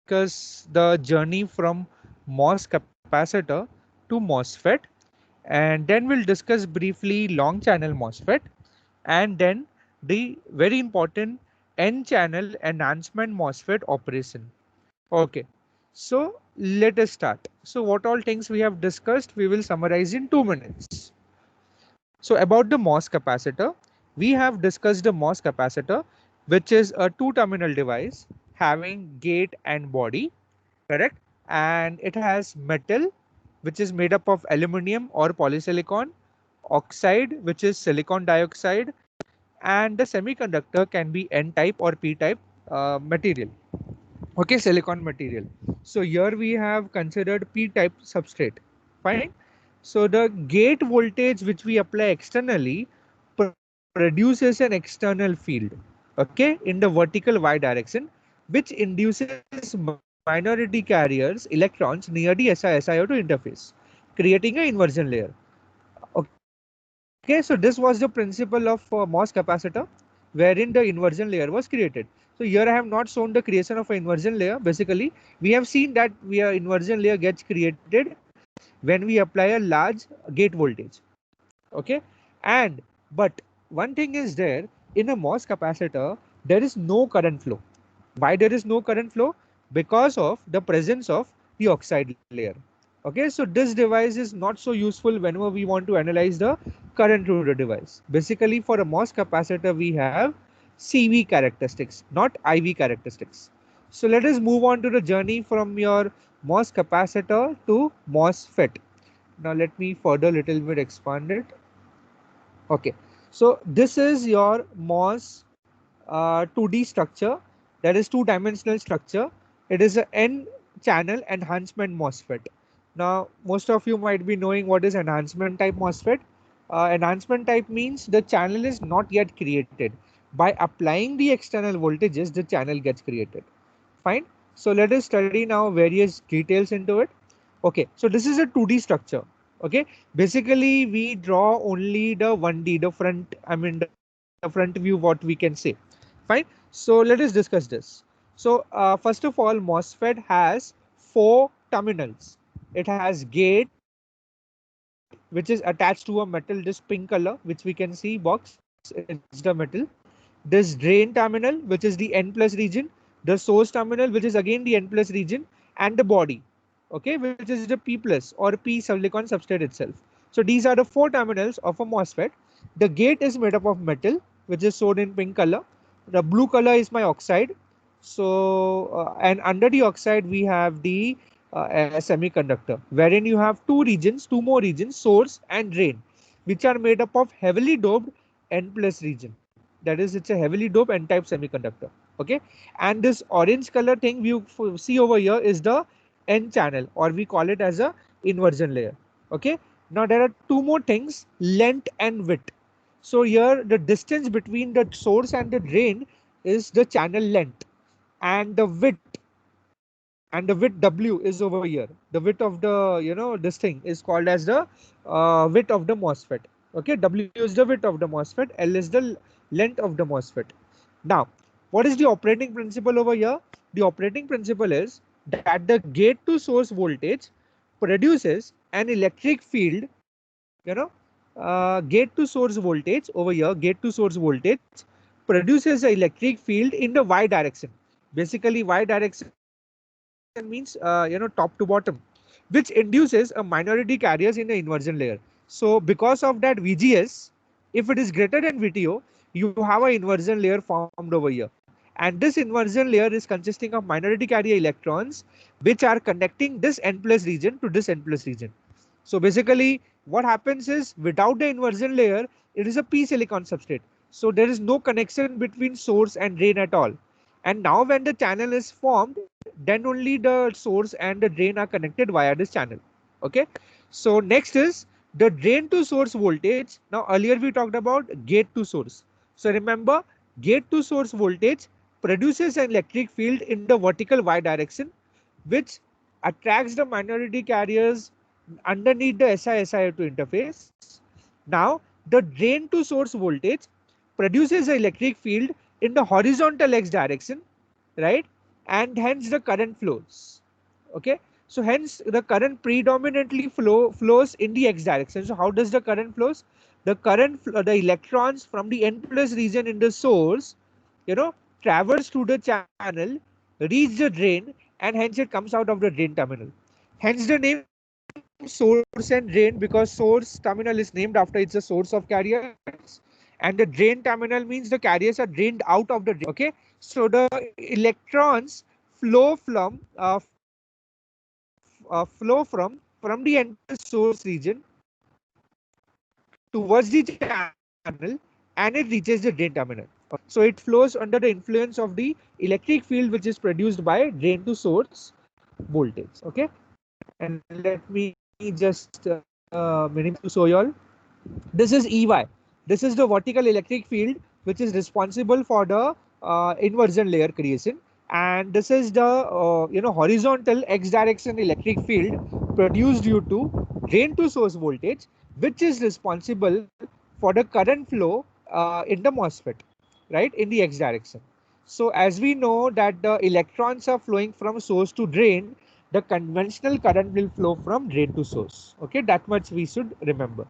discuss the journey from MOS capacitor to MOSFET, and then we'll discuss briefly long channel MOSFET, and then the very important N channel enhancement MOSFET operation. Okay, so let us start. So what all things we have discussed, we will summarize in 2 minutes. So about the MOS capacitor, we have discussed the MOS capacitor, which is a two-terminal device having gate and body, correct? And it has metal, which is made up of aluminum or polysilicon, oxide, which is silicon dioxide, and the semiconductor can be N-type or P-type material. Okay, silicon material. So here we have considered P-type substrate. Fine. So the gate voltage which we apply externally produces an external field, okay, in the vertical y direction, which induces minority carriers, electrons near the SiO2 interface, creating an inversion layer. Okay, so this was the principle of MOS capacitor, wherein the inversion layer was created. So here I have not shown the creation of an inversion layer. Basically, we have seen that inversion layer gets created when we apply a large gate voltage. Okay, and but one thing is there, in a MOS capacitor there is no current flow. Why there is no current flow? Because of the presence of the oxide layer. Okay, so this device is not so useful whenever we want to analyze the current through the device. Basically, for a MOS capacitor we have CV characteristics, not IV characteristics. So let us move on to the journey from your MOS capacitor to MOSFET. Now let me further little bit expand it. Okay, so this is your MOS 2D structure, that is two-dimensional structure. It is a N channel enhancement MOSFET. Now most of you might be knowing what is enhancement type MOSFET. Enhancement type means the channel is not yet created. By applying the external voltages, the channel gets created. Fine. So let us study now various details into it. Okay, so this is a 2D structure. Okay, basically we draw only the 1D, the front, I mean the front view, what we can say. Fine. So let us discuss this. So first of all, MOSFET has 4 terminals. It has gate, which is attached to a metal this pink color, which we can see box, it's the metal. This drain terminal, which is the N plus region, the source terminal, which is again the N plus region, and the body, okay, which is the P plus or P silicon substrate itself. So these are the 4 terminals of a MOSFET. The gate is made up of metal, which is shown in pink color. The blue color is my oxide. So and under the oxide we have the semiconductor, wherein you have 2 more regions, source and drain, which are made up of heavily doped N plus region. That is, it's a heavily doped N type semiconductor. Okay, and this orange color thing you see over here is the N channel, or we call it as a inversion layer. Okay, now there are 2 more things, length and width. So here the distance between the source and the drain is the channel length, and the width W is over here. The width of the, this thing is called as the width of the MOSFET. Okay, W is the width of the MOSFET, L is the length of the MOSFET. Now, what is the operating principle over here? The operating principle is that the gate to source voltage produces an electric field, gate to source voltage over here, gate to source voltage produces an electric field in the Y direction. Basically, Y direction means, top to bottom, which induces a minority carriers in the inversion layer. So because of that VGS, if it is greater than VTO, you have an inversion layer formed over here. And this inversion layer is consisting of minority carrier electrons, which are connecting this N plus region to this N plus region. So basically what happens is, without the inversion layer, it is a P silicon substrate. So there is no connection between source and drain at all. And now when the channel is formed, then only the source and the drain are connected via this channel. Okay. So next is the drain to source voltage. Now earlier we talked about gate to source. So remember, gate to source voltage produces an electric field in the vertical Y direction, which attracts the minority carriers underneath the SiO2 interface. Now the drain to source voltage produces an electric field in the horizontal X direction, right? and hence the current flows. Okay, so hence the current predominantly flows in the x direction. So how does the current flows? The electrons from the n plus region in the source, traverse through the channel, reach the drain, and hence it comes out of the drain terminal. Hence the name source and drain, because source terminal is named after it's a source of carriers, and the drain terminal means the carriers are drained out of the drain. Okay, so the electrons flow from the entire source region towards the channel, and it reaches the drain terminal. So it flows under the influence of the electric field which is produced by drain to source voltage. Okay, and let me just minimize to show you all. This is EY. This is the vertical electric field which is responsible for the inversion layer creation, and this is the horizontal x direction electric field produced due to drain to source voltage, which is responsible for the current flow in the MOSFET, right, in the x direction. So as we know that the electrons are flowing from source to drain, the conventional current will flow from drain to source. Okay, that much we should remember.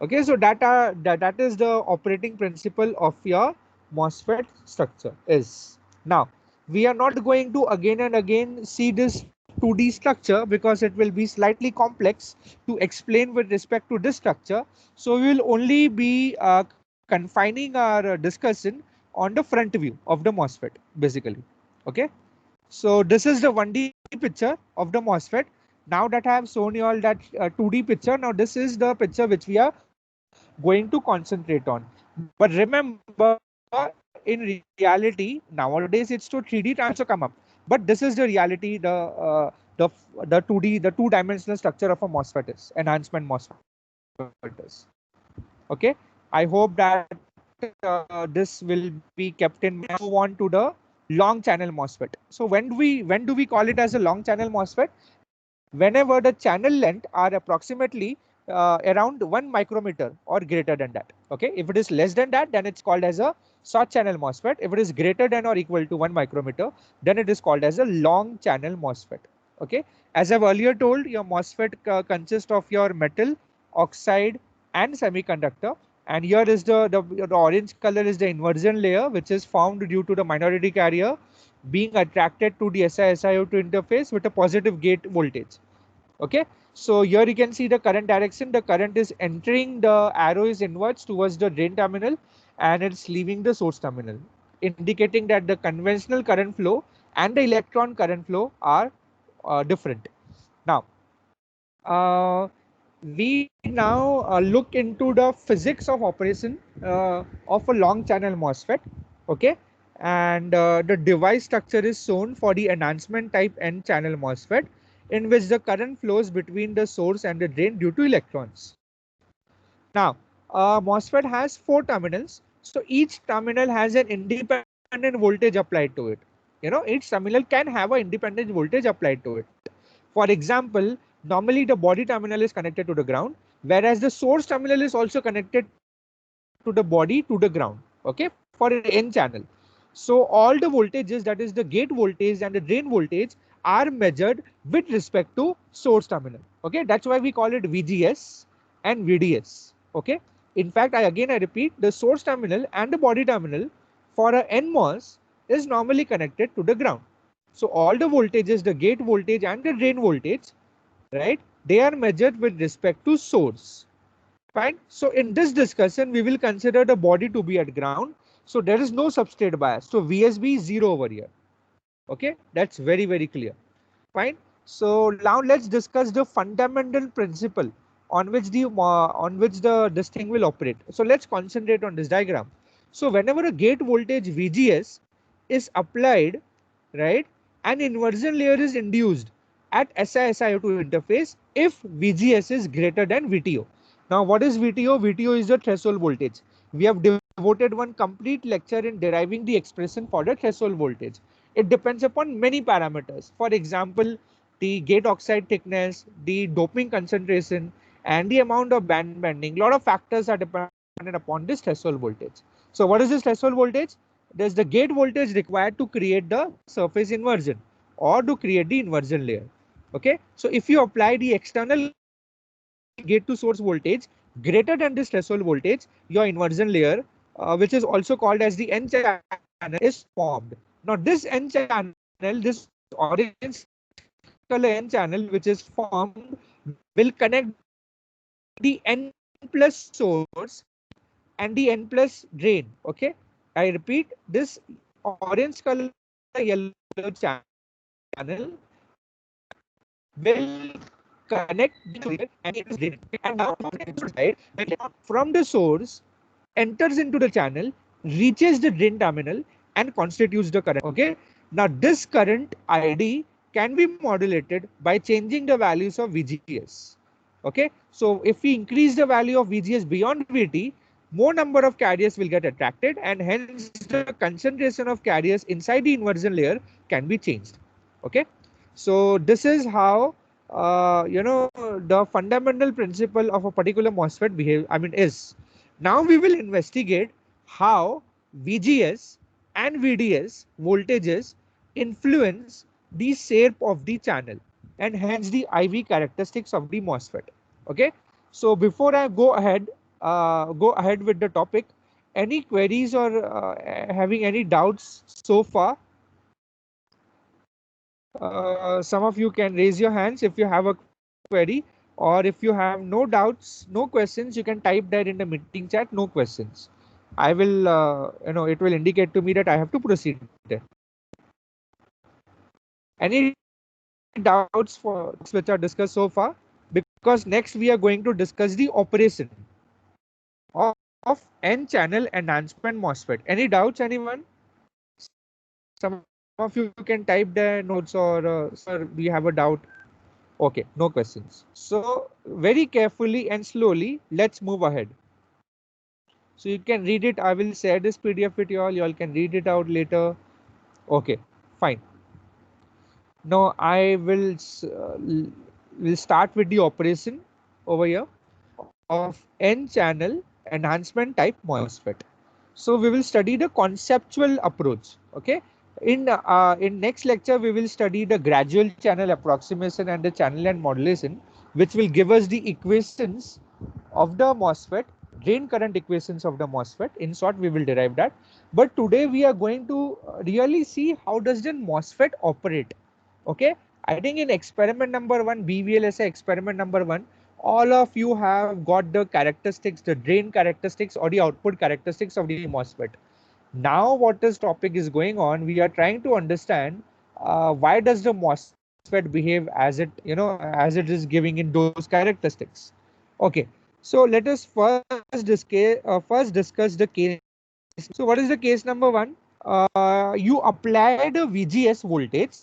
Okay, so that is the operating principle of your MOSFET structure is. Now, we are not going to again and again see this 2D structure because it will be slightly complex to explain with respect to this structure. So we will only be confining our discussion on the front view of the MOSFET, basically. Okay. So this is the 1D picture of the MOSFET. Now that I have shown you all that 2D picture, now this is the picture which we are going to concentrate on. But remember, in reality, nowadays it's to 3D also come up. But this is the reality, the 2D, the two-dimensional structure of a MOSFET is, enhancement MOSFET is. Okay, I hope that this will be kept in mind. Move on to the long channel MOSFET. So when do we call it as a long channel MOSFET? Whenever the channel length are approximately around 1 micrometer or greater than that. Okay, if it is less than that, then it's called as a short channel MOSFET. If it is greater than or equal to 1 micrometer, then it is called as a long channel MOSFET. Okay, as I've earlier told, your MOSFET consists of your metal, oxide, and semiconductor. And here is the orange color is the inversion layer, which is formed due to the minority carrier being attracted to the SiSiO2 interface with a positive gate voltage. Okay, so here you can see the current direction. The current is entering, the arrow is inwards towards the drain terminal, and it's leaving the source terminal, indicating that the conventional current flow and the electron current flow are different. Now, we now look into the physics of operation of a long channel MOSFET. Okay, and the device structure is shown for the enhancement type N channel MOSFET, in which the current flows between the source and the drain due to electrons. Now, MOSFET has 4 terminals, so each terminal has an independent voltage applied to it. Each terminal can have an independent voltage applied to it. For example, normally the body terminal is connected to the ground, whereas the source terminal is also connected to the body to the ground. Okay, for an N channel. So all the voltages, that is the gate voltage and the drain voltage, are measured with respect to source terminal. Okay, that's why we call it VGS and VDS. Okay, in fact, I repeat, the source terminal and the body terminal for a NMOS is normally connected to the ground. So all the voltages, the gate voltage and the drain voltage, right, they are measured with respect to source. Fine. So in this discussion, we will consider the body to be at ground. So there is no substrate bias. So VSB is 0 over here. Okay, that's very, very clear. Fine. So now let's discuss the fundamental principle on which this thing will operate. So let's concentrate on this diagram. So whenever a gate voltage VGS is applied, right, an inversion layer is induced at SiSiO2 interface if VGS is greater than VTO. Now what is VTO? VTO is the threshold voltage. We have devoted one complete lecture in deriving the expression for the threshold voltage. It depends upon many parameters. For example, the gate oxide thickness, the doping concentration, and the amount of band bending. A lot of factors are dependent upon this threshold voltage. So what is this threshold voltage? there's the gate voltage required to create the surface inversion or to create the inversion layer. Okay, so if you apply the external gate to source voltage greater than this threshold voltage, your inversion layer, which is also called as the N channel, is formed. Now this N channel, this orange color N channel which is formed, will connect the N plus source and the N plus drain. Okay, I repeat, this orange color yellow channel will connect the N channel and the N plus drain. And now from the source enters into the channel, reaches the drain terminal and constitutes the current. Okay. Now this current ID can be modulated by changing the values of VGS. Okay. So if we increase the value of VGS beyond VT, more number of carriers will get attracted and hence the concentration of carriers inside the inversion layer can be changed. Okay. So this is how the fundamental principle of a particular MOSFET is. Now we will investigate how VGS and VDS voltages influence the shape of the channel and hence the IV characteristics of the MOSFET. Okay. So before I go ahead with the topic, any queries or having any doubts so far? Some of you can raise your hands if you have a query, or if you have no doubts, no questions, you can type there in the meeting chat, no questions. I will, it will indicate to me that I have to proceed there. Any doubts for topics which are discussed so far? Because next we are going to discuss the operation of N-channel enhancement MOSFET. Any doubts, anyone? Some of you can type their notes or, sir, we have a doubt. Okay, no questions. So very carefully and slowly, let's move ahead. So you can read it. I will share this PDF with you all. You all can read it out later. Okay, fine. Now I will start with the operation over here of N-channel enhancement type MOSFET. So we will study the conceptual approach. Okay. In next lecture, we will study the gradual channel approximation and the channel end modulation, which will give us the equations of the MOSFET, drain current equations of the MOSFET. In short, we will derive that. But today we are going to really see how does the MOSFET operate. Okay. I think in experiment number 1, BVLSI experiment number 1, all of you have got the characteristics, the drain characteristics or the output characteristics of the MOSFET. Now what this topic is going on, we are trying to understand why does the MOSFET behave as it is giving in those characteristics. Okay, so let us first discuss the case. So what is the case number 1? You applied a VGS voltage,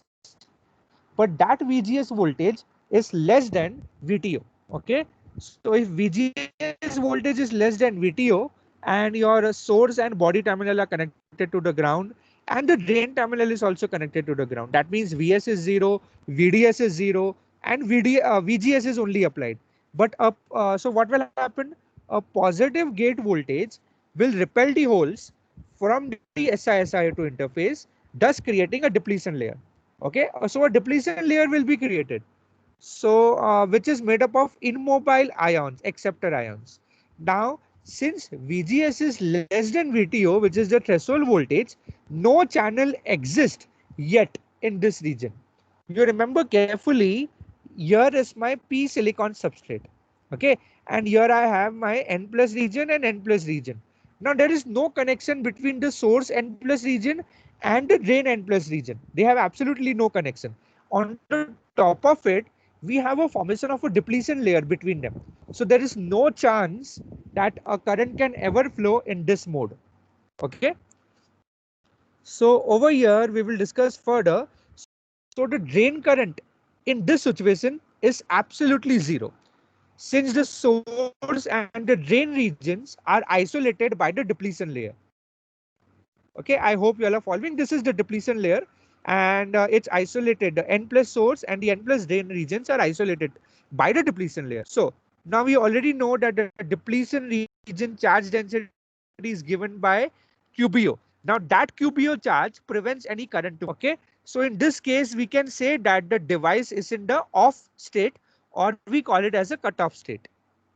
but that VGS voltage is less than VTO. Okay, so if VGS voltage is less than VTO and your source and body terminal are connected to the ground and the drain terminal is also connected to the ground, that means VS is 0, VDS is 0 and VGS is only applied. But so what will happen? A positive gate voltage will repel the holes from the SiSiO2 interface, thus creating a depletion layer. Okay, so a depletion layer will be created. So which is made up of immobile ions, acceptor ions. Now, since VGS is less than VTO, which is the threshold voltage, no channel exists yet in this region. You remember carefully, here is my P silicon substrate. Okay, and here I have my N plus region and N plus region. Now there is no connection between the source N plus region and the drain N plus region. They have absolutely no connection. On the top of it, we have a formation of a depletion layer between them. So there is no chance that a current can ever flow in this mode. Okay. So over here, we will discuss further. So the drain current in this situation is absolutely zero, since the source and the drain regions are isolated by the depletion layer. Okay, I hope you all are following. This is the depletion layer and it's isolated. The N plus source and the N plus drain regions are isolated by the depletion layer. So now we already know that the depletion region charge density is given by QBO, that is quarter wave band. Now that QPO charge prevents any current to. Okay. So in this case, we can say that the device is in the off state, or we call it as a cutoff state.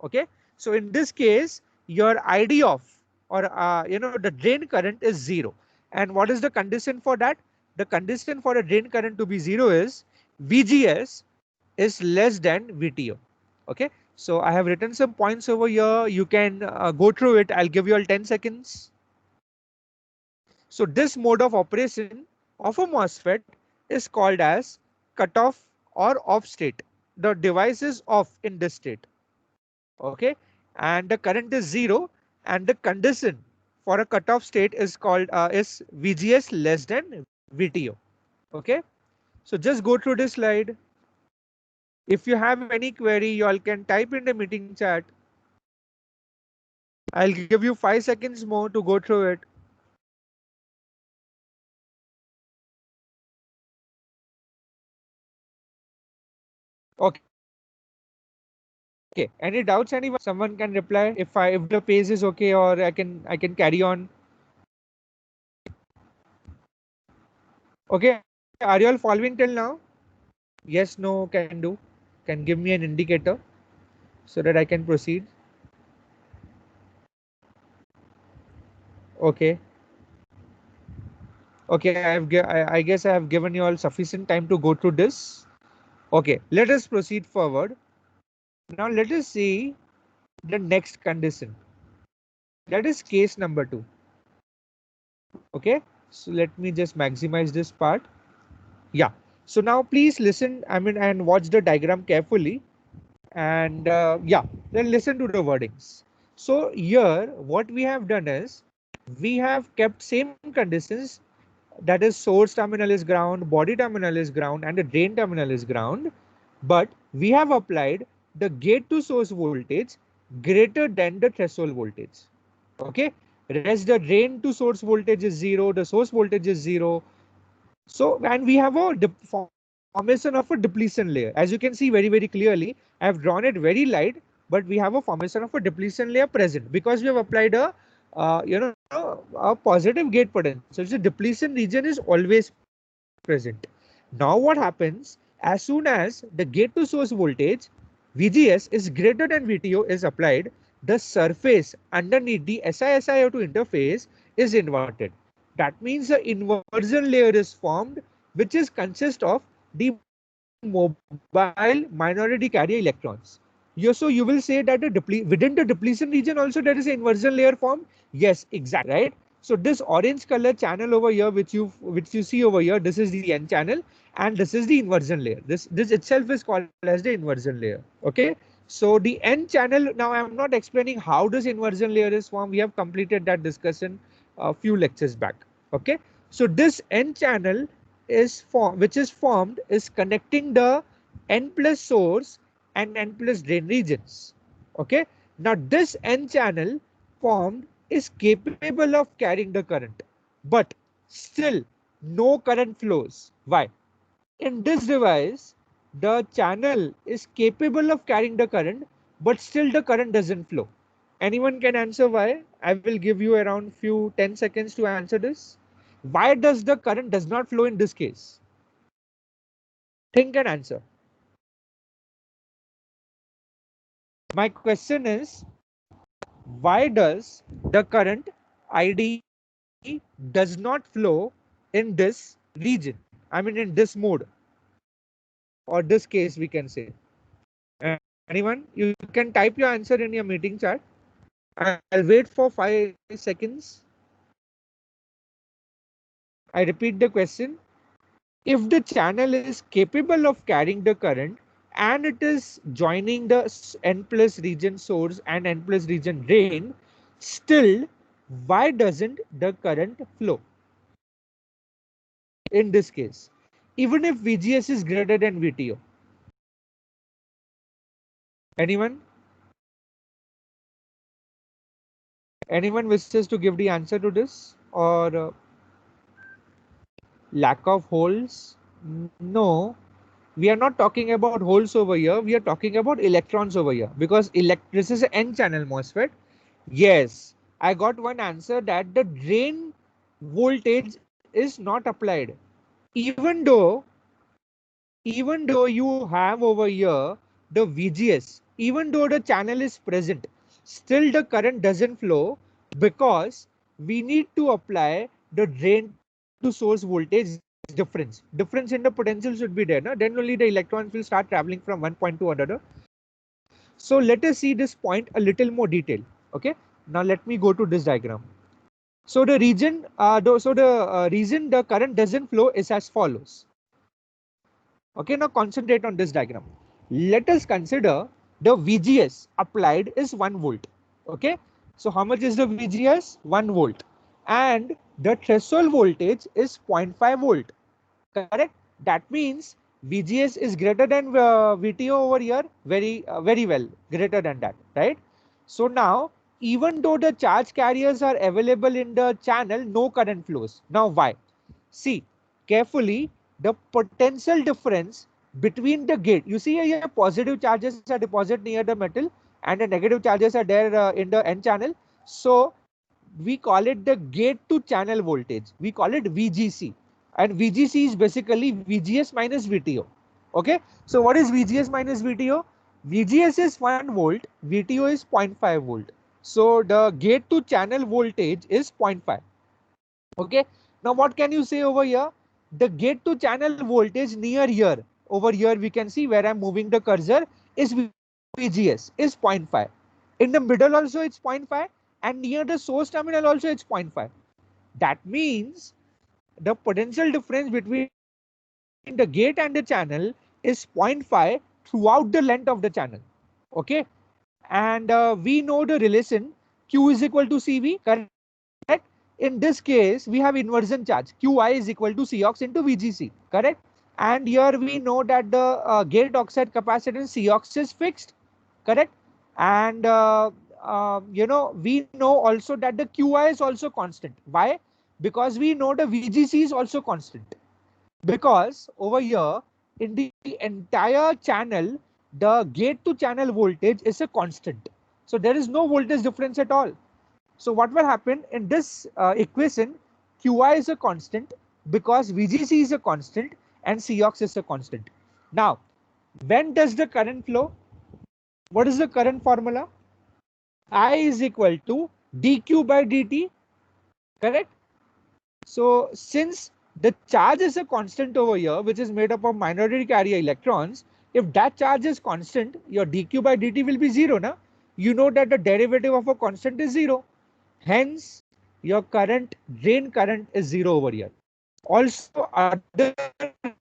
Okay. So in this case, your ID off, or the drain current is 0. And what is the condition for that? The condition for a drain current to be 0 is VGS is less than VTO. Okay. So I have written some points over here. You can go through it. I'll give you all 10 seconds. So this mode of operation of a MOSFET is called as cutoff or off state. The device is off in this state. Okay. And the current is 0, and the condition for a cutoff state is called is VGS less than VTO. Okay. So just go through this slide. If you have any query, you all can type in the meeting chat. I'll give you 5 seconds more to go through it. Okay. Okay. Any doubts, anyone? Someone can reply if the pace is okay, or I can carry on. Okay. Are you all following till now? Yes, no, can do. Can give me an indicator so that I can proceed. Okay. Okay. I guess I have given you all sufficient time to go through this. Okay. Let us proceed forward. Now let us see the next condition. That is case number 2. Okay. So let me just maximize this part. Yeah. So now please listen, and watch the diagram carefully. And yeah, then listen to the wordings. So here, what we have done is, we have kept same conditions, that is source terminal is ground, body terminal is ground, and the drain terminal is ground. But we have applied the gate to source voltage greater than the threshold voltage. Okay. Rest the drain to source voltage is 0, the source voltage is 0. So, and we have a formation of a depletion layer. As you can see very clearly, I have drawn it very light, but we have a formation of a depletion layer present because we have applied a a positive gate potential. So the depletion region is always present. Now what happens, as soon as the gate to source voltage VGS is greater than VTO is applied, the surface underneath the SiO2 interface is inverted. That means the inversion layer is formed, which is consist of the mobile minority carrier electrons. So you will say that within the depletion region also there is an inversion layer formed. Yes, exactly, right? So this orange color channel over here, which you see over here, this is the N channel, and this is the inversion layer. This itself is called as the inversion layer. Okay. So the N channel, now I am not explaining how this inversion layer is formed. We have completed that discussion a few lectures back. Okay. So this N channel which is formed is connecting the N plus source and N plus drain regions. Okay. Now this N channel formed is capable of carrying the current, but still no current flows. Why? In this device, the channel is capable of carrying the current, but still the current doesn't flow. Anyone can answer why? I will give you around 10 seconds to answer this. Why does the current does not flow in this case? Think and answer. My question is, why does the current ID does not flow in this region? I mean, in this mode, or this case, we can say. Anyone? You can type your answer in your meeting chat. I'll wait for 5 seconds. I repeat the question. If the channel is capable of carrying the current and it is joining the N plus region source and N plus region drain, still, why doesn't the current flow? In this case, even if VGS is greater than VTO. Anyone? Anyone wishes to give the answer to this, or lack of holes? No, we are not talking about holes over here. We are talking about electrons over here, because this is an N channel MOSFET. Yes, I got one answer, that the drain voltage is not applied. Even though you have over here the VGS, even though the channel is present, still the current doesn't flow because we need to apply the drain to source voltage difference. Difference in the potential should be there. No? Then only the electrons will start traveling from one point to another. So let us see this point a little more detail. Okay. Now let me go to this diagram. So the reason the current doesn't flow is as follows. Okay, now concentrate on this diagram. Let us consider the VGS applied is 1 volt. Okay, so how much is the VGS? 1 volt. And the threshold voltage is 0.5 volt. Correct? That means VGS is greater than VTO over here. Very well, greater than that, right? So now, even though the charge carriers are available in the channel, no current flows. Now why? See carefully the potential difference between the gate. You see here positive charges are deposited near the metal and the negative charges are there in the N channel. So we call it the gate to channel voltage. We call it VGC. And VGC is basically VGS minus VTO. Okay. So what is VGS minus VTO? VGS is 1 volt, VTO is 0.5 volt. So the gate to channel voltage is 0.5. Okay. Now what can you say over here? The gate to channel voltage near here, over here we can see where I'm moving the cursor, is VGS, is 0.5. In the middle also it's 0.5 and near the source terminal also it's 0.5. That means the potential difference between the gate and the channel is 0.5 throughout the length of the channel. Okay. And we know the relation Q is equal to CV, correct? In this case, we have inversion charge. Qi is equal to Cox into VGC, correct? And here we know that the gate oxide capacitance Cox is fixed, correct? And we know also that the Qi is also constant. Why? Because we know the VGC is also constant. Because over here in the entire channel, the gate to channel voltage is a constant. So there is no voltage difference at all. So what will happen in this equation? Qi is a constant because VGC is a constant and Cox is a constant. Now, when does the current flow? What is the current formula? I is equal to dq by dt, correct? So since the charge is a constant over here, which is made up of minority carrier electrons, if that charge is constant, your dq by dt will be 0. Na? You know that the derivative of a constant is 0. Hence, your current, drain current is 0 over here. Also, other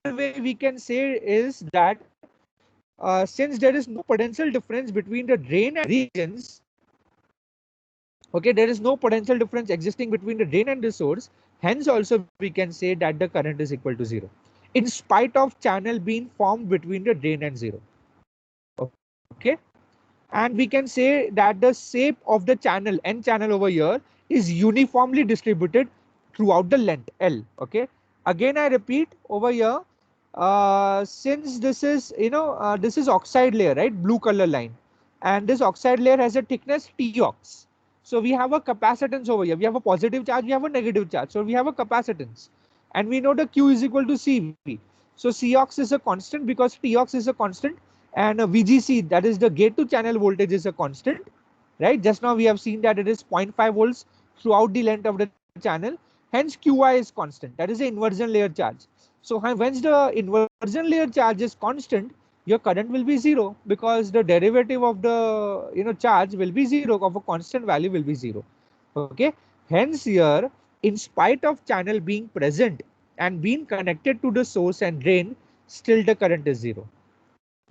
way we can say is that since there is no potential difference between the drain and regions, okay, there is no potential difference existing between the drain and the source. Hence, also we can say that the current is equal to 0, in spite of channel being formed between the drain and 0. Okay. And we can say that the shape of the channel, N channel over here, is uniformly distributed throughout the length L. Okay. Again, I repeat over here, since this is, this is oxide layer, right? Blue color line. And this oxide layer has a thickness Tox. So we have a capacitance over here. We have a positive charge, we have a negative charge. So we have a capacitance. And we know the Q is equal to CV. So Cox is a constant because Tox is a constant, and VGC, that is the gate to channel voltage, is a constant, right? Just now we have seen that it is 0.5 volts throughout the length of the channel. Hence Qi is constant. That is the inversion layer charge. So once the inversion layer charge is constant, your current will be 0 because the derivative of the charge will be 0, of a constant value will be 0. Okay. Hence here, in spite of channel being present and being connected to the source and drain, still the current is 0.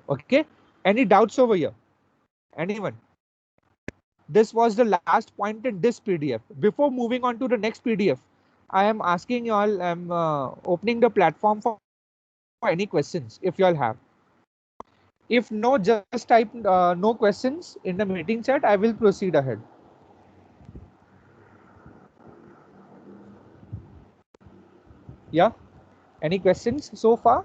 Okay. Any doubts over here? Anyone? This was the last point in this PDF. Before moving on to the next PDF, I am asking you all, I'm opening the platform for any questions if you all have. If no, just type no questions in the meeting chat. I will proceed ahead. Yeah. Any questions so far?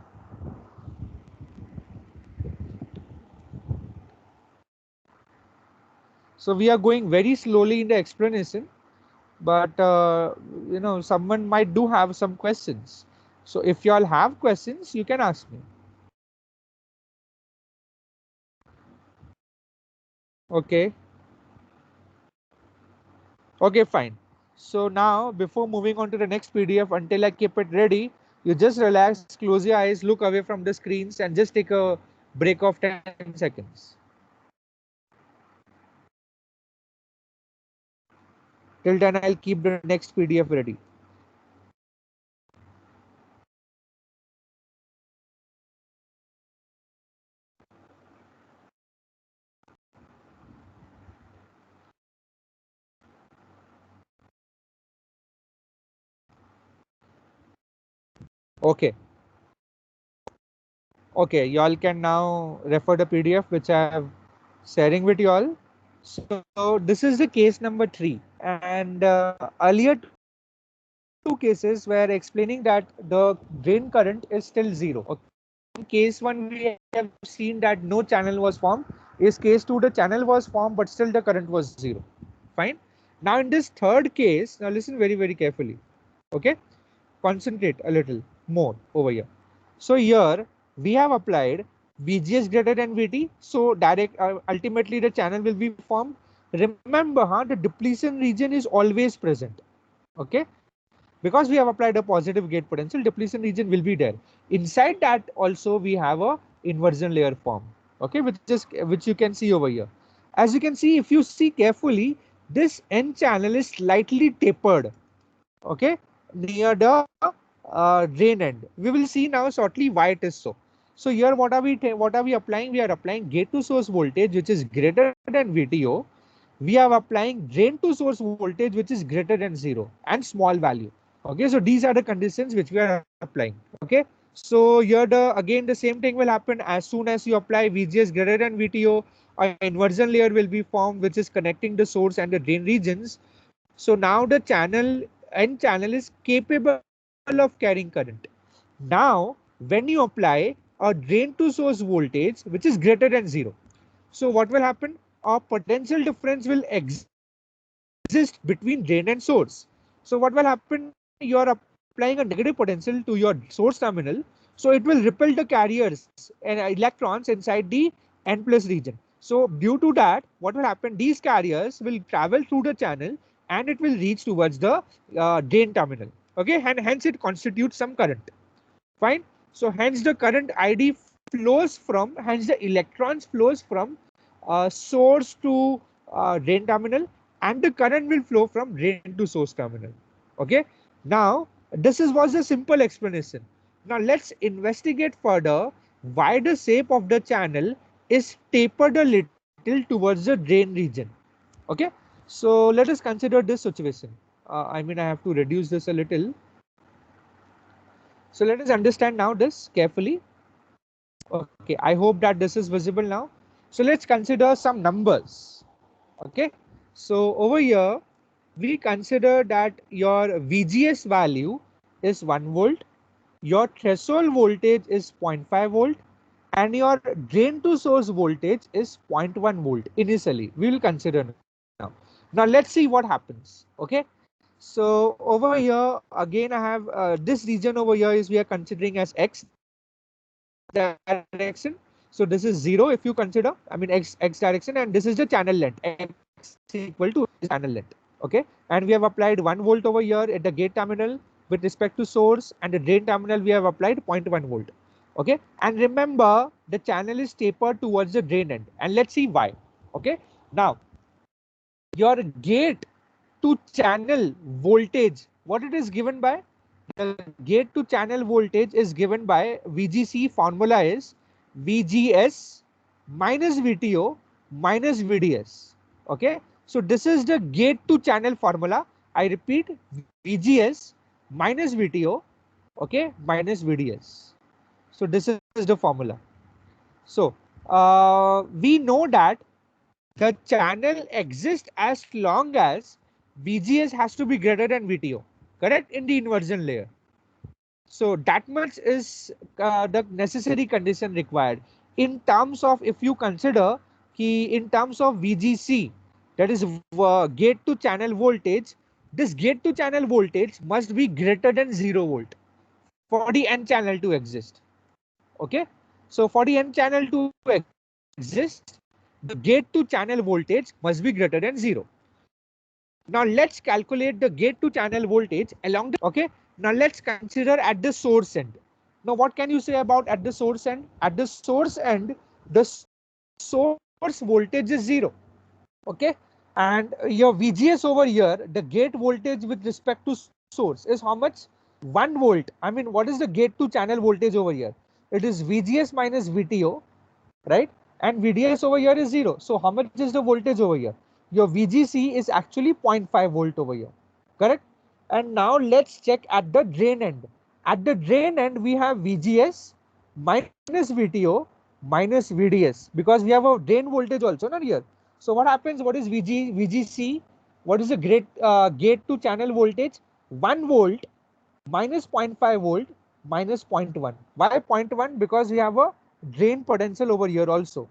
So we are going very slowly in the explanation. but someone might do have some questions. So if you all have questions, you can ask me. Okay. Okay, fine. So now, before moving on to the next PDF, until I keep it ready, you just relax, close your eyes, look away from the screens, and just take a break of 10 seconds. Till then, I'll keep the next PDF ready. Okay. Okay, you all can now refer the PDF which I have sharing with you all. So this is the case number 3, and earlier two cases were explaining that the drain current is still 0. Okay. In case 1 we have seen that no channel was formed. Is case 2 the channel was formed but still the current was 0. Fine. Now in this third case, now listen very carefully. Okay, concentrate a little more over here. So here we have applied VGS greater than VT. So ultimately the channel will be formed. Remember, the depletion region is always present. Okay, because we have applied a positive gate potential, depletion region will be there. Inside that also we have a inversion layer form. Okay, which you can see over here. As you can see, if you see carefully, this N channel is slightly tapered. Okay, near the drain end. We will see now shortly why it is so. So here what are we applying? We are applying gate to source voltage which is greater than VTO. We are applying drain to source voltage which is greater than 0 and small value. Okay, so these are the conditions which we are applying. Okay, so here again the same thing will happen. As soon as you apply VGS greater than VTO, an inversion layer will be formed which is connecting the source and the drain regions. So now the N channel is capable of carrying current. Now when you apply a drain to source voltage which is greater than 0, so what will happen? A potential difference will exist between drain and source. So what will happen? You are applying a negative potential to your source terminal. So it will repel the carriers and electrons inside the N plus region. So due to that, what will happen? These carriers will travel through the channel and it will reach towards the drain terminal. Okay, and hence it constitutes some current. Fine. So hence the current ID flows from, hence the electrons flows from source to drain terminal, and the current will flow from drain to source terminal. Okay. Now was a simple explanation. Now let's investigate further why the shape of the channel is tapered a little towards the drain region. Okay. So let us consider this situation. I have to reduce this a little. So let us understand now this carefully. Okay, I hope that this is visible now. So let's consider some numbers. Okay, so over here we consider that your VGS value is 1 volt, your threshold voltage is 0.5 volt, and your drain to source voltage is zero point 0.1 volt initially. We will consider now. Now let's see what happens. Okay, so over here again I have this region over here is we are considering as X direction. So this is 0 if you consider, X direction, and this is the channel length. X equal to channel length. Okay, and we have applied 1 volt over here at the gate terminal with respect to source, and the drain terminal we have applied 0.1 volt. Okay, and remember the channel is tapered towards the drain end, and let's see why. Okay, now your gate to channel voltage, what it is given by? The gate to channel voltage is given by VGC. Formula is VGS minus VTO minus VDS. Okay, so this is the gate to channel formula. I repeat, VGS minus VTO, okay, minus VDS. So this is the formula. So we know that the channel exists as long as VGS has to be greater than VTO, correct, in the inversion layer. So that much is the necessary condition required. In terms of, if you consider in terms of VGC, that is gate to channel voltage, this gate to channel voltage must be greater than 0 volt for the N channel to exist. Okay, so for the N channel to exist, the gate to channel voltage must be greater than 0. Now let's calculate the gate to channel voltage along the, okay, now let's consider at the source end. Now what can you say about at the source end? At the source end, the source voltage is 0. Okay, and your VGS over here, the gate voltage with respect to source is how much? 1 volt. I mean, what is the gate to channel voltage over here? It is VGS minus VTO, right? And VDS over here is 0. So how much is the voltage over here? Your VGC is actually 0.5 volt over here, correct? And now let's check at the drain end. At the drain end, we have VGS minus VTO minus VDS, because we have a drain voltage also not here. So what happens? What is VGC? What is the gate to channel voltage? 1 volt minus 0.5 volt minus 0.1. Why 0.1? Because we have a drain potential over here also.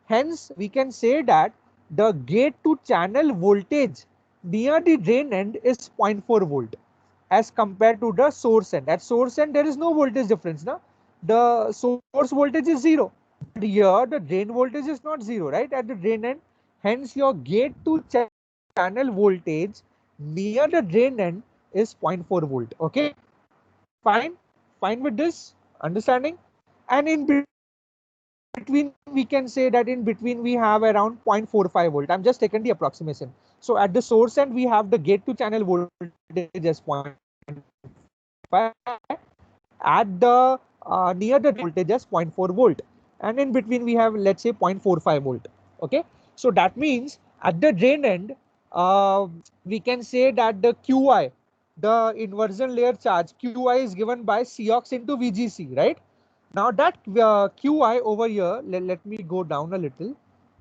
Hence, we can say that the gate to channel voltage near the drain end is 0.4 volt as compared to the source end. At source end, there is no voltage difference. Na? The source voltage is 0. But here, the drain voltage is not 0, right? At the drain end. Hence, your gate to channel voltage near the drain end is 0.4 volt. Okay. Fine. Fine with this understanding. And in between, we can say that in between we have around 0.45 volt. I'm just taken the approximation. So at the source end, we have the gate to channel voltage as 0.5. At the near the drain voltage as 0.4 volt. And in between we have, let's say, 0.45 volt. Okay. So that means at the drain end, we can say that the QI, the inversion layer charge, QI is given by Cox into VGC, right? Now that QI over here, let me go down a little.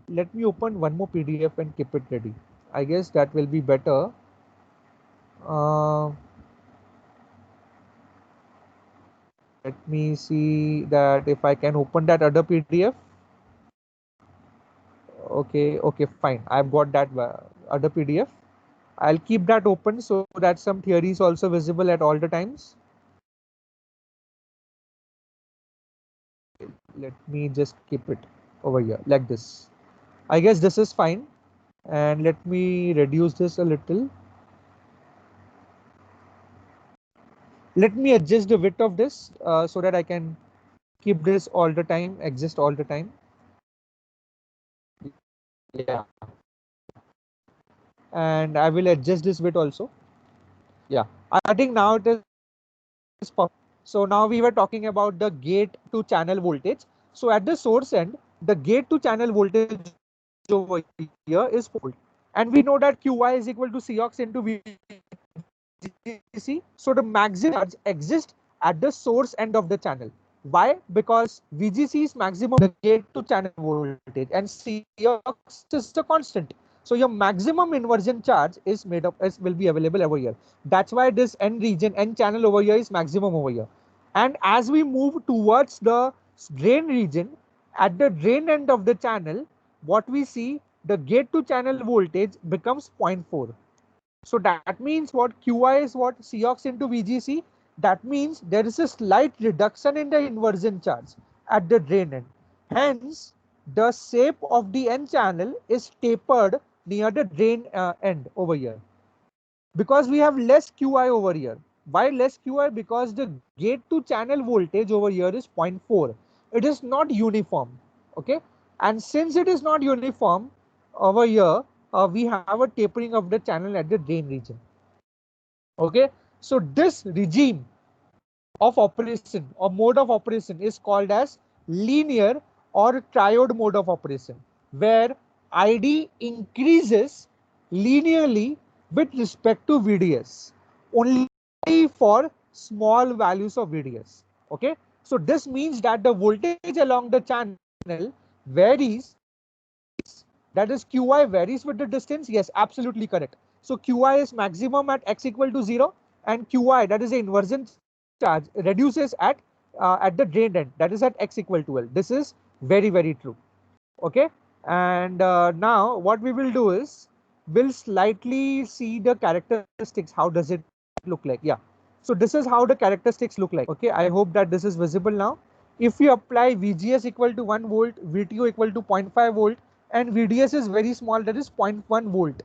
Let me open one more PDF and keep it ready. I guess that will be better. Let me see that if I can open that other PDF. Okay, fine. I've got that other PDF. I'll keep that open so that some theory is also visible at all the times. Let me just keep it over here like this. I guess this is fine. And let me reduce this a little. Let me adjust the width of this so that I can keep this all the time, exist all the time. Yeah. And I will adjust this width also. Yeah, I think now it is perfect. So now we were talking about the gate to channel voltage. So at the source end, the gate to channel voltage over here is 4 volt. And we know that QI is equal to Cox into VGC. So the maximum charge exists at the source end of the channel. Why? Because VGC is maximum the gate to channel voltage and Cox is the constant. So your maximum inversion charge is made up will be available over here. That's why this N region, N channel over here is maximum over here. And as we move towards the drain region, at the drain end of the channel, what we see, the gate to channel voltage becomes 0.4. So that means what? QI is what? Cox into VGC. That means there is a slight reduction in the inversion charge at the drain end. Hence, the shape of the N channel is tapered near the drain end over here. Because we have less QI over here. Why less QI? Because the gate to channel voltage over here is 0.4. It is not uniform. Okay. And since it is not uniform over here, we have a tapering of the channel at the drain region. Okay. So this regime of operation or mode of operation is called as linear or triode mode of operation, where ID increases linearly with respect to VDS only for small values of VDS. Okay, so this means that the voltage along the channel varies, that is QI varies with the distance. Yes, absolutely correct. So QI is maximum at x equal to 0 and QI, that is the inversion charge, reduces at the drain end, that is at x equal to L. This is very, very true. Okay, and now what we will do is we'll slightly see the characteristics. How does it look like? Yeah. So this is how the characteristics look like. Okay, I hope that this is visible now. If you apply VGS equal to 1 volt, VTO equal to 0.5 volt, and VDS is very small, that is 0.1 volt,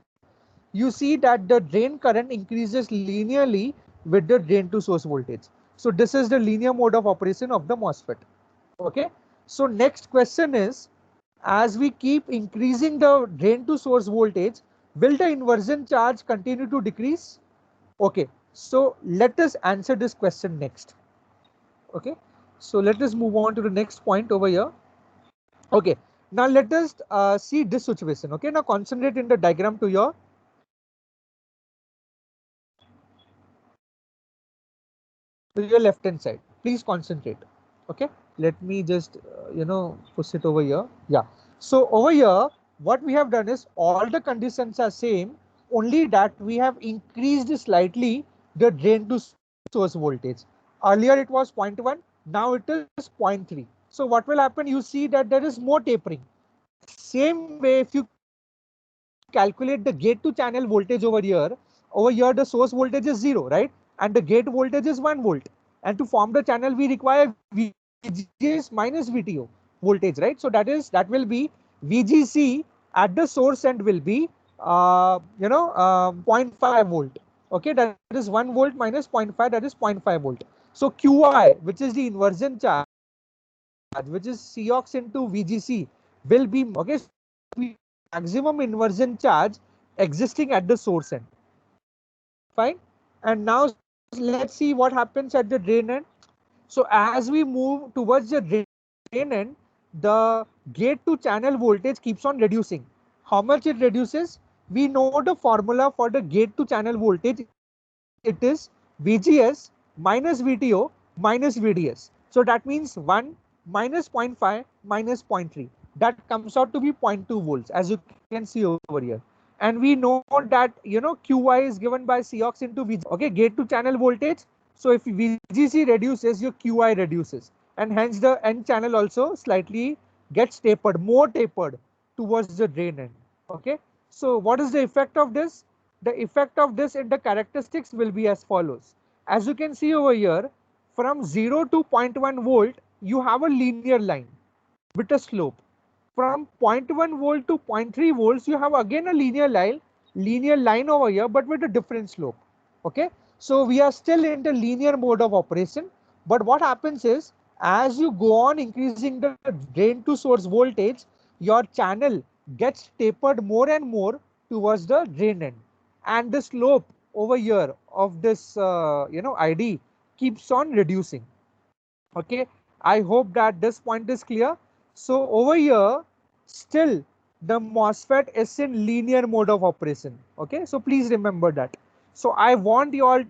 you see that the drain current increases linearly with the drain to source voltage. So this is the linear mode of operation of the MOSFET. Okay. So next question is, as we keep increasing the drain to source voltage, will the inversion charge continue to decrease? Okay. So let us answer this question next. Okay. So let us move on to the next point over here. Okay. Now let us see this situation. Okay. Now concentrate in the diagram to your left hand side. Please concentrate. Okay. Let me just push it over here. Yeah. So over here, what we have done is all the conditions are same, only that we have increased slightly the drain to source voltage. Earlier it was 0.1, now it is 0.3. So what will happen? You see that there is more tapering. Same way, if you calculate the gate to channel voltage over here the source voltage is 0, right? And the gate voltage is 1 volt. And to form the channel, we require VGS minus VTO voltage, right? So that will be VGC at the source end will be 0.5 volt. Okay, that is 1 volt minus 0.5, that is 0.5 volt. So QI, which is the inversion charge, which is Cox into VGC, will be okay. So maximum inversion charge existing at the source end. Fine. And now let's see what happens at the drain end. So as we move towards the drain end, the gate to channel voltage keeps on reducing. How much it reduces? We know the formula for the gate to channel voltage. It is VGS minus VTO minus VDS. So that means 1 minus 0.5 minus 0.3. That comes out to be 0.2 volts, as you can see over here. And we know that QI is given by Cox into VG. Okay, gate to channel voltage. So if VGC reduces, your QI reduces, and hence the N channel also slightly gets tapered, more tapered towards the drain end. Okay. So what is the effect of this? The effect of this in the characteristics will be as follows. As you can see over here, from 0 to 0.1 volt, you have a linear line with a slope. From 0.1 volt to 0.3 volts, you have again a linear line over here, but with a different slope. Okay. So we are still in the linear mode of operation. But what happens is, as you go on increasing the drain to source voltage, your channel gets tapered more and more towards the drain end. And the slope over here of this, ID keeps on reducing. Okay, I hope that this point is clear. So over here, still the MOSFET is in linear mode of operation. Okay, so please remember that. So I want you all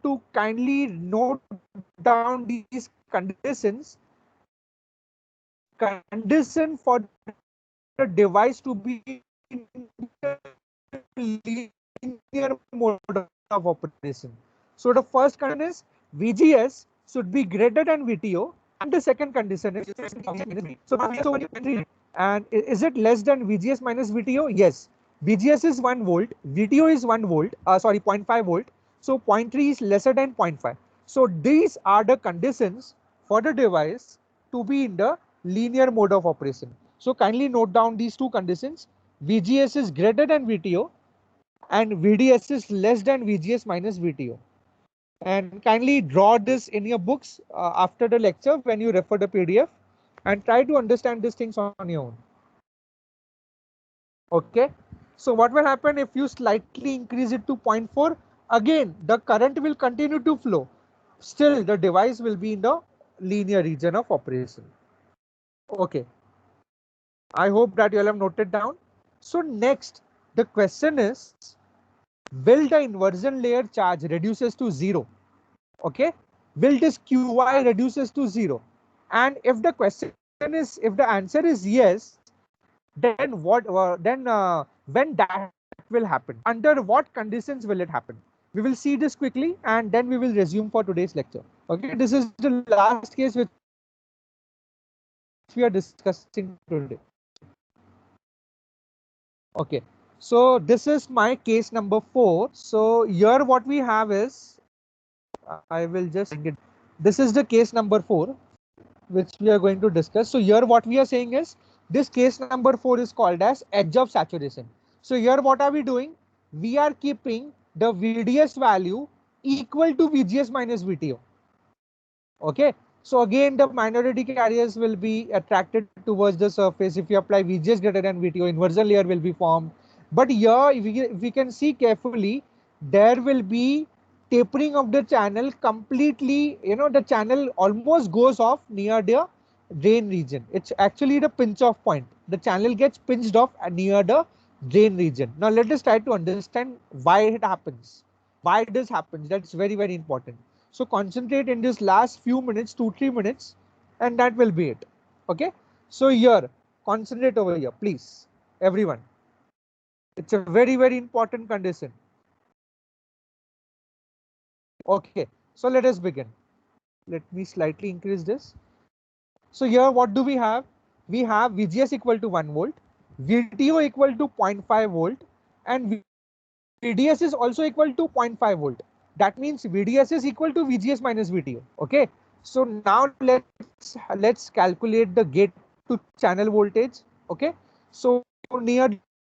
to kindly note down these conditions. Condition for the device to be in linear mode of operation. So the first condition is VGS should be greater than VTO, and the second condition is and is it less than VGS minus VTO? Yes. VGS is 1 volt, VTO is 1 volt, sorry 0.5 volt. So 0.3 is lesser than 0.5. So these are the conditions for the device to be in the linear mode of operation. So kindly note down these two conditions. VGS is greater than VTO and VDS is less than VGS minus VTO. And kindly draw this in your books after the lecture when you refer the PDF, and try to understand these things on your own. Okay. So what will happen if you slightly increase it to 0.4? Again, the current will continue to flow. Still, the device will be in the linear region of operation. Okay. I hope that you all have noted down. So next, the question is, will the inversion layer charge reduces to 0? Okay. Will this QI reduces to 0? And if the question is, if the answer is yes, then when that will happen? Under what conditions will it happen? We will see this quickly and then we will resume for today's lecture. Okay. This is the last case which we are discussing today. Okay. So this is my case number 4. So here what we have is, I will just bring it. This is the case number 4, which we are going to discuss. So here what we are saying is, this case number 4 is called as edge of saturation. So here what are we doing? We are keeping the VDS value equal to VGS minus VTO. Okay. So again, the minority carriers will be attracted towards the surface. If you apply VGS greater than VTO, inversion layer will be formed. But here, if we can see carefully, there will be tapering of the channel completely. You know, the channel almost goes off near the drain region. It's actually the pinch off point. The channel gets pinched off near the drain region. Now let us try to understand why it happens. Why this happens? That's very, very important. So concentrate in this last few minutes, 2-3 minutes, and that will be it. Okay. So here, concentrate over here, please, everyone. It's a very, very important condition. Okay. So let us begin. Let me slightly increase this. So here, what do we have? We have VGS equal to 1 volt, VTO equal to 0.5 volt, and VDS is also equal to 0.5 volt. That means VDS is equal to VGS minus VTO. Okay. So now let's calculate the gate to channel voltage. Okay. So near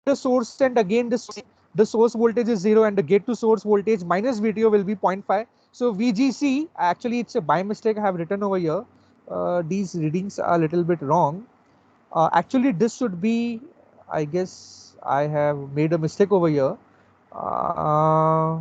the source, and again the source voltage is 0 and the gate to source voltage minus VTO will be 0.5. So VGC, actually it's a by mistake I have written over here. These readings are a little bit wrong. Actually this should be, I guess I have made a mistake over here. Uh,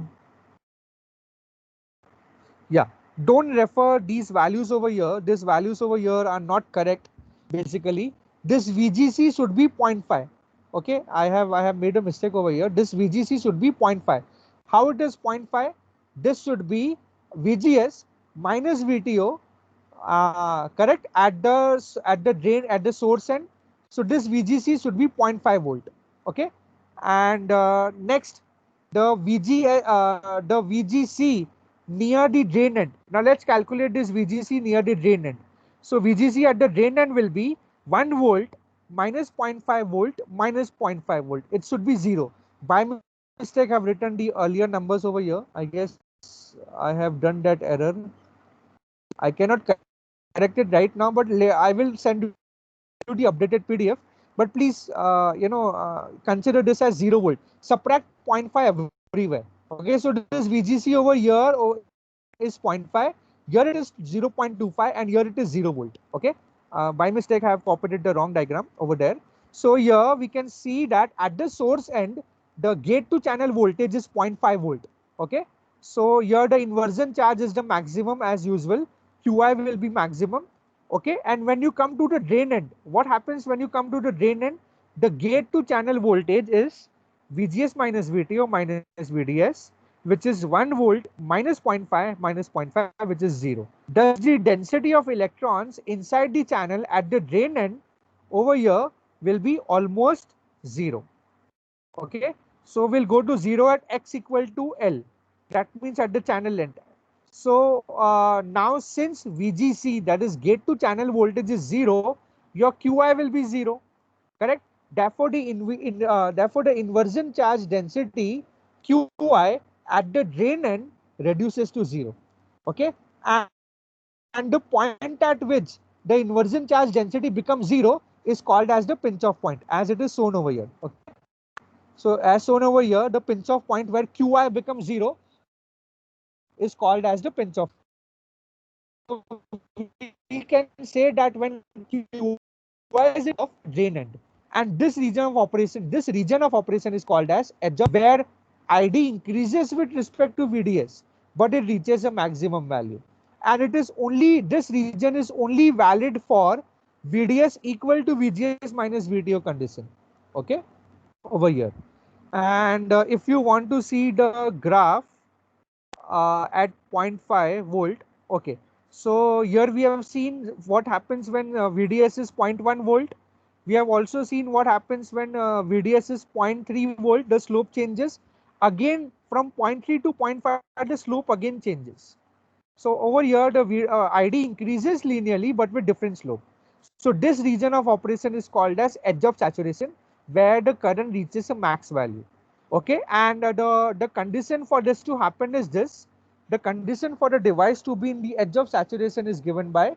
yeah, don't refer these values over here. These values over here are not correct. Basically, this VGC should be 0.5. Okay, I have made a mistake over here. This VGC should be 0.5. How it is 0.5? This should be VGS minus VTO, correct, at the drain, at the source end. So this VGC should be 0.5 volt. Okay, and next, the VGC near the drain end. Now let's calculate this VGC near the drain end. So VGC at the drain end will be 1 volt minus 0.5 volt minus 0.5 volt. It should be 0. By mistake I have written the earlier numbers over here. I guess I have done that error. I cannot correct it right now, but I will send you the updated PDF. But please, consider this as 0 volt. Subtract 0.5 everywhere. Okay, so this VGC over here is 0.5. Here it is 0.25, and here it is 0 volt. Okay, by mistake I have copied the wrong diagram over there. So here we can see that at the source end, the gate to channel voltage is 0.5 volt. Okay, so here the inversion charge is the maximum as usual. QI will be maximum. Okay, and when you come to the drain end, what happens when you come to the drain end? The gate to channel voltage is VGS minus VTO minus VDS, which is 1 volt minus 0.5 minus 0.5, which is 0. Thus the density of electrons inside the channel at the drain end over here will be almost 0. Okay, so we'll go to 0 at x equal to L. That means at the channel length. So now since VGC, that is gate to channel voltage, is 0, your QI will be 0. Correct? Therefore the inversion charge density QI at the drain end reduces to 0. Okay, and the point at which the inversion charge density becomes 0 is called as the pinch off point, as it is shown over here. Okay. So as shown over here, the pinch off point where QI becomes 0 is called as the pinch off. So we can say that when QI is of drain end, and this region of operation is called as edge of, where ID increases with respect to VDS, but it reaches a maximum value. And it is only, this region is only valid for VDS equal to VGS minus VTO condition. Okay, over here. And if you want to see the graph at 0.5 volt, okay. So here we have seen what happens when VDS is 0.1 volt. We have also seen what happens when VDS is 0.3 volt, the slope changes. Again from 0.3 to 0.5, the slope again changes. So over here the ID increases linearly but with different slope. So this region of operation is called as edge of saturation. where the current reaches a max value. Okay, and the condition for this to happen is this. The condition for the device to be in the edge of saturation is given by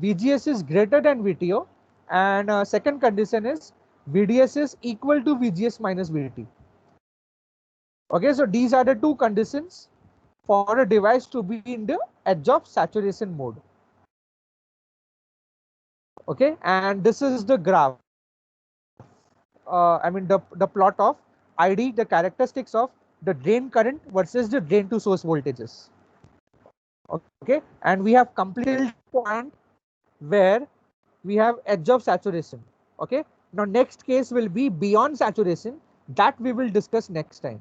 VGS is greater than VTO, and second condition is VDS is equal to VGS minus VT. Okay, so these are the two conditions for a device to be in the edge of saturation mode. Okay, and this is the graph. I mean the plot of ID, the characteristics of the drain current versus the drain to source voltages. Okay, and we have completed point where we have edge of saturation. Okay, now next case will be beyond saturation, that we will discuss next time.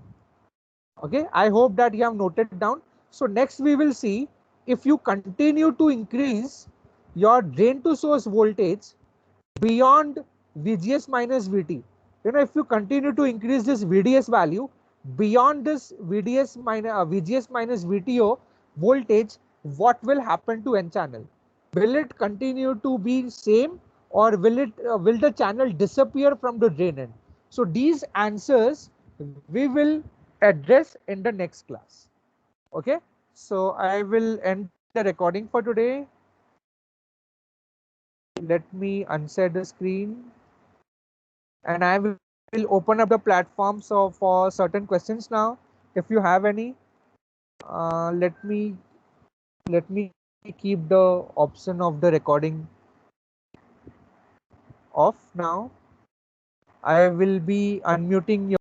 Okay, I hope that you have noted down. So next we will see, if you continue to increase your drain to source voltage beyond VGS minus VT, if you continue to increase this VDS value beyond this VGS minus VTO voltage, what will happen to N channel? Will it continue to be same, or will the channel disappear from the drain end? So these answers we will address in the next class. Okay, so I will end the recording for today. Let me unshare the screen, and I will open up the platform so for certain questions now. If you have any, let me keep the option of the recording off now. I will be unmuting your